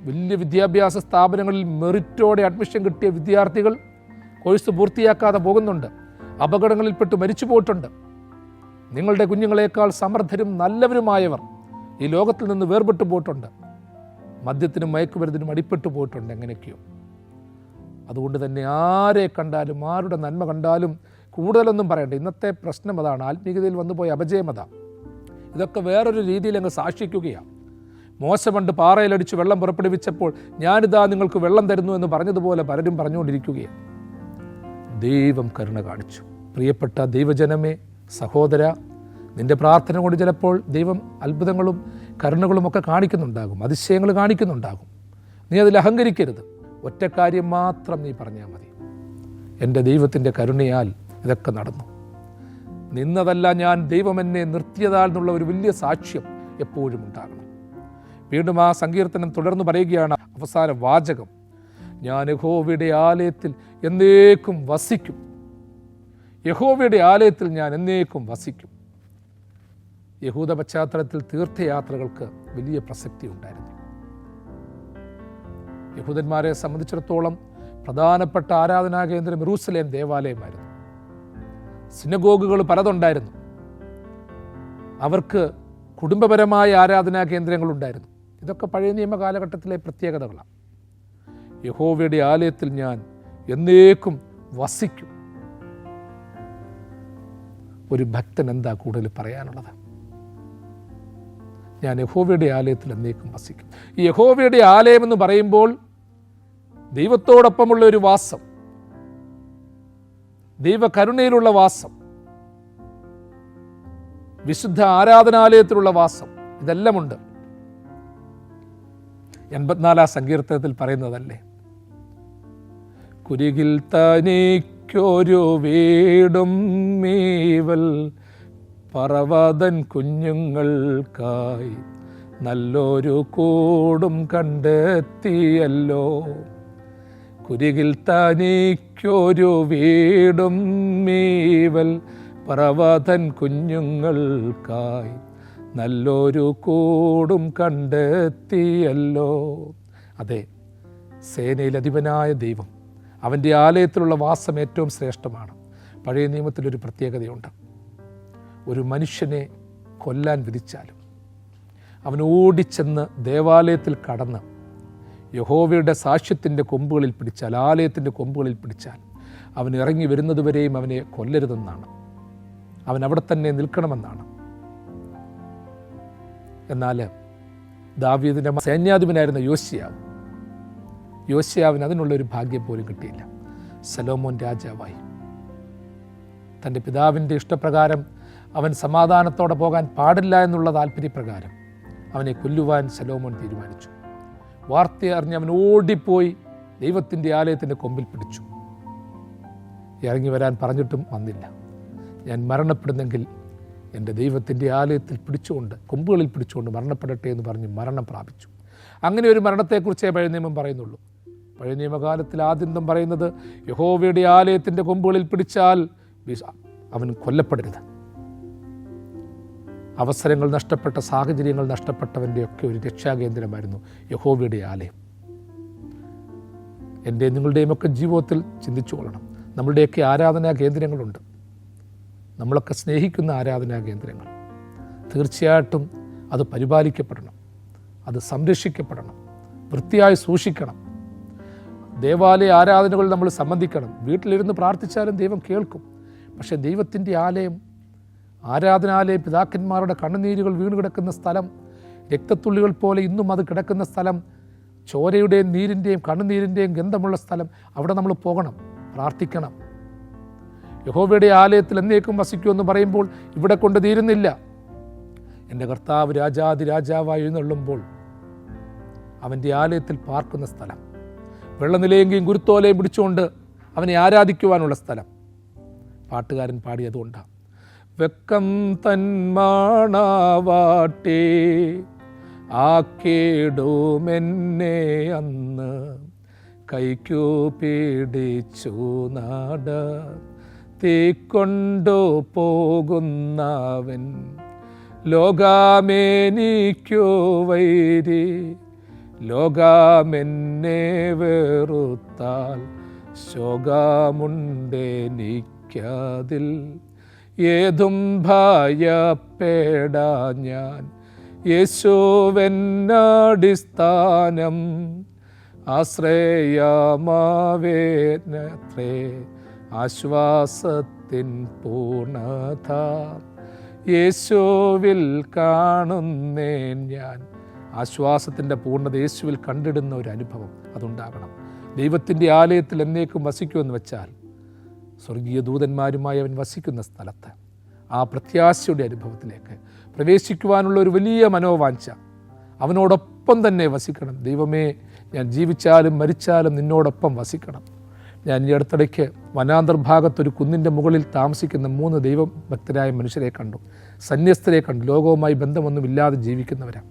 വലിയ വിദ്യാഭ്യാസ സ്ഥാപനങ്ങളിൽ മെറിറ്റോടെ അഡ്മിഷൻ കിട്ടിയ വിദ്യാർത്ഥികൾ കോഴ്സ് പൂർത്തിയാക്കാതെ പോകുന്നുണ്ട്, അപകടങ്ങളിൽപ്പെട്ട് മരിച്ചു പോയിട്ടുണ്ട്. നിങ്ങളുടെ കുഞ്ഞുങ്ങളെക്കാൾ സമർത്ഥരും നല്ലവരുമായവർ ഈ ലോകത്തിൽ നിന്ന് വേർപെട്ടു പോയിട്ടുണ്ട്. മദ്യത്തിനും മയക്കുമരുന്നിനും അടിപ്പെട്ടു പോയിട്ടുണ്ട്, എങ്ങനെയൊക്കെയോ. അതുകൊണ്ട് തന്നെ ആരെ കണ്ടാലും, ആരുടെ നന്മ കണ്ടാലും കൂടുതലൊന്നും പറയണ്ട. ഇന്നത്തെ പ്രശ്നം അതാണ്, ആത്മീയതയിൽ വന്നുപോയ അപജയമത. ഇതൊക്കെ വേറൊരു രീതിയിൽ അങ്ങ് സാക്ഷിക്കുകയാണ്. മോശ പണ്ട് പാറയിലടിച്ച് വെള്ളം പുറപ്പെടുവിച്ചപ്പോൾ ഞാനിതാ നിങ്ങൾക്ക് വെള്ളം തരുന്നു എന്ന് പറഞ്ഞതുപോലെ പലരും പറഞ്ഞുകൊണ്ടിരിക്കുകയാണ്. ദൈവം കരുണ കാണിച്ചു. പ്രിയപ്പെട്ട ദൈവജനമേ, സഹോദര, നിൻ്റെ പ്രാർത്ഥന കൊണ്ട് ചിലപ്പോൾ ദൈവം അത്ഭുതങ്ങളും കരുണകളും ഒക്കെ കാണിക്കുന്നുണ്ടാകും, അതിശയങ്ങൾ കാണിക്കുന്നുണ്ടാകും. നീ അതിൽ അഹങ്കരിക്കരുത്. ഒറ്റ കാര്യം മാത്രം നീ പറഞ്ഞാൽ മതി: എൻ്റെ ദൈവത്തിൻ്റെ കരുണയാൽ ഇതൊക്കെ നടന്നു. നിന്നതല്ല ഞാൻ, ദൈവം എന്നെ നിർത്തിയതാൽ എന്നുള്ള ഒരു വലിയ സാക്ഷ്യം എപ്പോഴും ഉണ്ടാകണം. വീണ്ടും ആ സങ്കീർത്തനം തുടർന്ന് പറയുകയാണ്, അവസാന വാചകം: ഞാൻ യഹോവയുടെ ആലയത്തിൽ എന്നേക്കും വസിക്കും. യഹോവയുടെ ആലയത്തിൽ ഞാൻ എന്നേക്കും വസിക്കും. യഹൂദ പശ്ചാത്തലത്തിൽ തീർത്ഥയാത്രകൾക്ക് വലിയ പ്രസക്തി ഉണ്ടായിരുന്നു. യഹൂദന്മാരെ സംബന്ധിച്ചിടത്തോളം പ്രധാനപ്പെട്ട ആരാധനാ കേന്ദ്രം യെരൂശലേം ദേവാലയമായിരുന്നു. സിനഗോഗുകൾ പലതുണ്ടായിരുന്നു. അവർക്ക് കുടുംബപരമായ ആരാധനാ കേന്ദ്രങ്ങളുണ്ടായിരുന്നു. ഇതൊക്കെ പഴയ നിയമ കാലഘട്ടത്തിലെ പ്രത്യേകതകളാണ്. യഹോവയുടെ ആലയത്തിൽ ഞാൻ എന്നേക്കും വസിക്കും. ഒരു ഭക്തൻ എന്താ കൂടുതൽ പറയാനുള്ളത്? ഞാൻ യഹോവയുടെ ആലയത്തിൽ എന്നേക്കും വസിക്കും. ഈ യഹോവയുടെ ആലയം എന്ന് പറയുമ്പോൾ ദൈവത്തോടൊപ്പമുള്ള ഒരു വാസം, ദൈവകരുണയിലുള്ള വാസം, വിശുദ്ധ ആരാധനാലയത്തിലുള്ള വാസം, ഇതെല്ലാം ഉണ്ട്. 84 സങ്കീർത്തനത്തിൽ പറയുന്നതല്ലേ: കുരികിൽ തനിക്കൊരു വീടും മീവൽ പറവതൻ കുഞ്ഞുങ്ങൾക്കായി നല്ലൊരു കൂടും കണ്ടെത്തിയല്ലോ. കുരികിൽ തനിക്കൊരു വീടും മീവൽ പറവതൻ കുഞ്ഞുങ്ങൾക്കായി നല്ലൊരു കൂടും കണ്ടെത്തിയല്ലോ. അതെ, സേനയിലധിപനായ ദൈവം, അവൻ്റെ ആലയത്തിലുള്ള വാസം ഏറ്റവും ശ്രേഷ്ഠമാണ്. പഴയ നിയമത്തിലൊരു പ്രത്യേകതയുണ്ട്: ഒരു മനുഷ്യനെ കൊല്ലാൻ വിധിച്ചാലും അവൻ ഓടിച്ചെന്ന് ദേവാലയത്തിൽ കടന്ന് യഹോവയുടെ സാക്ഷ്യത്തിൻ്റെ കൊമ്പുകളിൽ പിടിച്ചാൽ, ആലയത്തിൻ്റെ കൊമ്പുകളിൽ പിടിച്ചാൽ, അവൻ ഇറങ്ങി വരുന്നതുവരെയും അവനെ കൊല്ലരുതെന്നാണ്. അവൻ അവിടെ തന്നെ നിൽക്കണമെന്നാണ്. എന്നാൽ ദാവീദിൻ്റെ സൈന്യാധിപനായിരുന്ന യോശിയാവിന് അതിനുള്ളൊരു ഭാഗ്യം പോലും കിട്ടിയില്ല. ശലോമോൻ രാജാവായി. തൻ്റെ പിതാവിൻ്റെ ഇഷ്ടപ്രകാരം അവൻ സമാധാനത്തോടെ പോകാൻ പാടില്ല എന്നുള്ള താല്പര്യപ്രകാരം അവനെ കൊല്ലുവാൻ ശലോമോൻ തീരുമാനിച്ചു. വാർത്ത അറിഞ്ഞ് അവൻ ഓടിപ്പോയി ദൈവത്തിൻ്റെ ആലയത്തിൻ്റെ കൊമ്പിൽ പിടിച്ചു. ഇറങ്ങി വരാൻ പറഞ്ഞിട്ടും വന്നില്ല. ഞാൻ മരണപ്പെടുന്നെങ്കിൽ എൻ്റെ ദൈവത്തിൻ്റെ ആലയത്തിൽ പിടിച്ചുകൊണ്ട്, കൊമ്പുകളിൽ പിടിച്ചുകൊണ്ട് മരണപ്പെടട്ടെ എന്ന് പറഞ്ഞ് മരണം പ്രാപിച്ചു. അങ്ങനെ ഒരു മരണത്തെക്കുറിച്ചേ പഴയ നിയമം പറയുന്നുള്ളൂ. പഴയ നിയമകാലത്തിൽ ആദ്യം പറയുന്നത് യഹോവയുടെ ആലയത്തിൻ്റെ കൊമ്പുകളിൽ പിടിച്ചാൽ അവൻ കൊല്ലപ്പെടരുത്. അവസരങ്ങൾ നഷ്ടപ്പെട്ട, സാഹചര്യങ്ങൾ നഷ്ടപ്പെട്ടവൻ്റെയൊക്കെ ഒരു രക്ഷാകേന്ദ്രമായിരുന്നു യഹോവയുടെ ആലയം. എൻ്റെ നിങ്ങളുടെയും ഒക്കെ ജീവിതത്തിൽ ചിന്തിച്ചു കൊള്ളണം. നമ്മളുടെയൊക്കെ ആരാധനാ കേന്ദ്രങ്ങളുണ്ട്, നമ്മളൊക്കെ സ്നേഹിക്കുന്ന ആരാധനാ കേന്ദ്രങ്ങൾ. തീർച്ചയായിട്ടും അത് പരിപാലിക്കപ്പെടണം, അത് സംരക്ഷിക്കപ്പെടണം, വൃത്തിയായി സൂക്ഷിക്കണം. ദേവാലയ ആരാധനകൾ നമ്മൾ സംബന്ധിക്കണം. വീട്ടിലിരുന്ന് പ്രാർത്ഥിച്ചാലും ദൈവം കേൾക്കും. പക്ഷേ ദൈവത്തിൻ്റെ ആലയം, ആരാധനാലയം, പിതാക്കന്മാരുടെ കണ്ണുനീരുകൾ വീണ് കിടക്കുന്ന സ്ഥലം, രക്തത്തുള്ളികൾ പോലെ ഇന്നും അത് കിടക്കുന്ന സ്ഥലം, ചോരയുടെയും നീരിൻ്റെയും കണ്ണുനീരിൻ്റെയും ഗന്ധമുള്ള സ്ഥലം, അവിടെ നമ്മൾ പോകണം, പ്രാർത്ഥിക്കണം. യഹോവയുടെ ആലയത്തിൽ എന്നേക്കും വസിക്കുമെന്ന് പറയുമ്പോൾ ഇവിടെ കൊണ്ട് തീരുന്നില്ല. എൻ്റെ കർത്താവ് രാജാതി രാജാവായി എഴുന്നള്ളുമ്പോൾ അവൻ്റെ ആലയത്തിൽ പാർക്കുന്ന സ്ഥലം, വെള്ളനിലയെങ്കിലും ഗുരുത്തോലയും പിടിച്ചുകൊണ്ട് അവനെ ആരാധിക്കുവാനുള്ള സ്ഥലം. പാട്ടുകാരൻ പാടിയതുകൊണ്ടാണ്: വെക്കം തന്മാണാവാട്ടി ആക്കിടുമെന്നെ അന്ന് കൈക്കു പിടിച്ചു നാട തീക്കൊണ്ടു പോകുന്നവൻ ലോകമെനിക്കു വൈരി ലോകമെന്നെ വെറുത്താൽ ശോകമുണ്ടെനിക്കതിൽ ഏതും ഭയപ്പെടാ ഞാൻ യേശുവെന്നടിസ്ഥാനം ആശ്രയമാവേനത്രേ ആശ്വാസത്തിൻ പൂർണ്ണത യേശുവിൽ കാണുന്നേൻ ഞാൻ. ആശ്വാസത്തിൻ്റെ പൂർണ്ണത യേശുവിൽ കണ്ടിടുന്ന ഒരു അനുഭവം അതുണ്ടാകണം. ദൈവത്തിൻ്റെ ആലയത്തിൽ എന്നേക്കും വസിക്കുമെന്ന് വെച്ചാൽ സ്വർഗീയ ദൂതന്മാരുമായി അവൻ വസിക്കുന്ന സ്ഥലത്ത് ആ പ്രത്യാശയുടെ അനുഭവത്തിലേക്ക് പ്രവേശിക്കുവാനുള്ള ഒരു വലിയ മനോവാഞ്ച, അവനോടൊപ്പം തന്നെ വസിക്കണം. ദൈവമേ, ഞാൻ ജീവിച്ചാലും മരിച്ചാലും നിന്നോടൊപ്പം വസിക്കണം. ഞാൻ ഈ അടുത്തിടയ്ക്ക് വനാന്തർഭാഗത്തൊരു കുന്നിൻ്റെ മുകളിൽ താമസിക്കുന്ന 3 ദൈവഭക്തരായ മനുഷ്യരെ കണ്ടു. സന്യസ്തരെ കണ്ടു. ലോകവുമായി ബന്ധമൊന്നുമില്ലാതെ ജീവിക്കുന്നവരാണ്.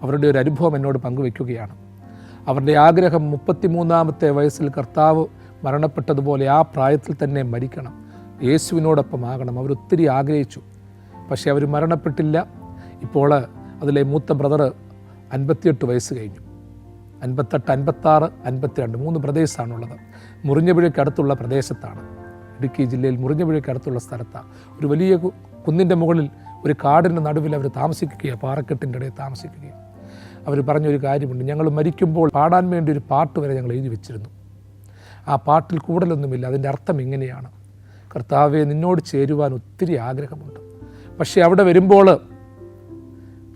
അവരുടെ ഒരു അനുഭവം എന്നോട് പങ്കുവയ്ക്കുകയാണ്. അവരുടെ ആഗ്രഹം 33-ാമത്തെ വയസ്സിൽ കർത്താവ് മരണപ്പെട്ടതുപോലെ ആ പ്രായത്തിൽ തന്നെ മരിക്കണം, യേശുവിനോടൊപ്പം ആകണം. അവരൊത്തിരി ആഗ്രഹിച്ചു. പക്ഷേ അവർ മരണപ്പെട്ടില്ല. ഇപ്പോൾ അതിലെ മൂത്ത ബ്രദർ 58 വയസ്സ് കഴിഞ്ഞു. 58, 56, 52 3 ബ്രദേഴ്സാണുള്ളത്. മുറിഞ്ഞപുഴയ്ക്കടുത്തുള്ള പ്രദേശത്താണ്. ഇടുക്കി ജില്ലയിൽ മുറിഞ്ഞപുഴയ്ക്കടുത്തുള്ള സ്ഥലത്താണ്. ഒരു വലിയ കുന്നിൻ്റെ മുകളിൽ ഒരു കാടിൻ്റെ നടുവിൽ അവർ താമസിക്കുകയാണ്, പാറക്കെട്ടിൻ്റെ ഇടയിൽ താമസിക്കുകയാണ്. അവർ പറഞ്ഞൊരു കാര്യമുണ്ട്, ഞങ്ങൾ മരിക്കുമ്പോൾ പാടാൻ വേണ്ടി ഒരു പാട്ട് വരെ ഞങ്ങൾ എഴുതി വെച്ചിരുന്നു. ആ പാട്ടിൽ കൂടുതലൊന്നുമില്ല. അതിൻ്റെ അർത്ഥം ഇങ്ങനെയാണ്: കർത്താവെ, നിന്നോട് ചേരുവാൻ ഒത്തിരി ആഗ്രഹമുണ്ട്. പക്ഷേ അവിടെ വരുമ്പോൾ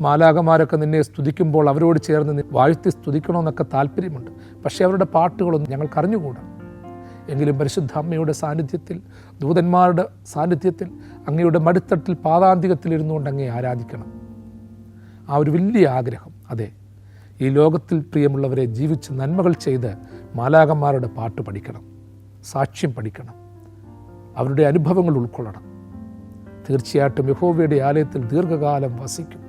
മാലാഖമാരൊക്കെ നിന്നെ സ്തുതിക്കുമ്പോൾ അവരോട് ചേർന്ന് വാഴ്ത്തി സ്തുതിക്കണമെന്നൊക്കെ താല്പര്യമുണ്ട്. പക്ഷേ അവരുടെ പാട്ടുകളൊന്നും ഞങ്ങൾക്ക് അറിഞ്ഞുകൂടാ. എങ്കിലും പരിശുദ്ധ അമ്മയുടെ സാന്നിധ്യത്തിൽ, ദൂതന്മാരുടെ സാന്നിധ്യത്തിൽ, അങ്ങയുടെ മടിത്തട്ടിൽ പാദാന്തികത്തിൽ ഇരുന്നുകൊണ്ട് അങ്ങേ ആരാധിക്കണം. ആ ഒരു വലിയ ആഗ്രഹം. അതെ, ഈ ലോകത്തിൽ പ്രിയമുള്ളവരെ ജീവിച്ച് നന്മകൾ ചെയ്ത് മാലാഖമാരുടെ പാട്ട് പഠിക്കണം, സാക്ഷ്യം പഠിക്കണം, അവരുടെ അനുഭവങ്ങൾ ഉൾക്കൊള്ളണം. തീർച്ചയായിട്ടും യഹോവയുടെ ആലയത്തിൽ ദീർഘകാലം വസിക്കും.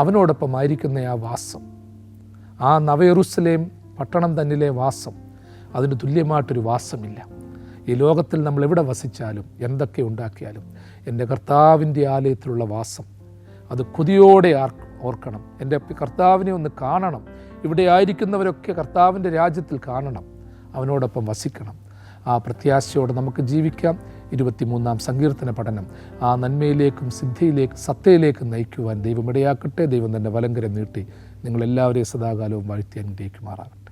അവനോടൊപ്പമായിരിക്കുന്ന ആ വാസം, ആ നവയെറുസലേം പട്ടണം തന്നിലെ വാസം, അതിന് തുല്യമായിട്ടൊരു വാസമില്ല. ഈ ലോകത്തിൽ നമ്മൾ എവിടെ വസിച്ചാലും എന്തൊക്കെ ഉണ്ടാക്കിയാലും എൻ്റെ കർത്താവിൻ്റെ ആലയത്തിലുള്ള വാസം അത് കൊതിയോടെ ഓർക്കണം. എൻ്റെ കർത്താവിനെ ഒന്ന് കാണണം. ഇവിടെ ആയിരിക്കുന്നവരൊക്കെ കർത്താവിൻ്റെ രാജ്യത്തിൽ കാണണം, അവനോടൊപ്പം വസിക്കണം. ആ പ്രത്യാശയോടെ നമുക്ക് ജീവിക്കാം. 23-ാം സങ്കീർത്തന പഠനം ആ നന്മയിലേക്കും സിദ്ധിയിലേക്കും സത്യയിലേക്കും നയിക്കുവാൻ ദൈവം ഇടയാക്കട്ടെ. ദൈവം തൻ്റെ വലങ്കരം നീട്ടി നിങ്ങളെല്ലാവരെയും സദാകാലവും വാഴ്ത്തി അനുഗ്രഹിക്കുമാറാകട്ടെ.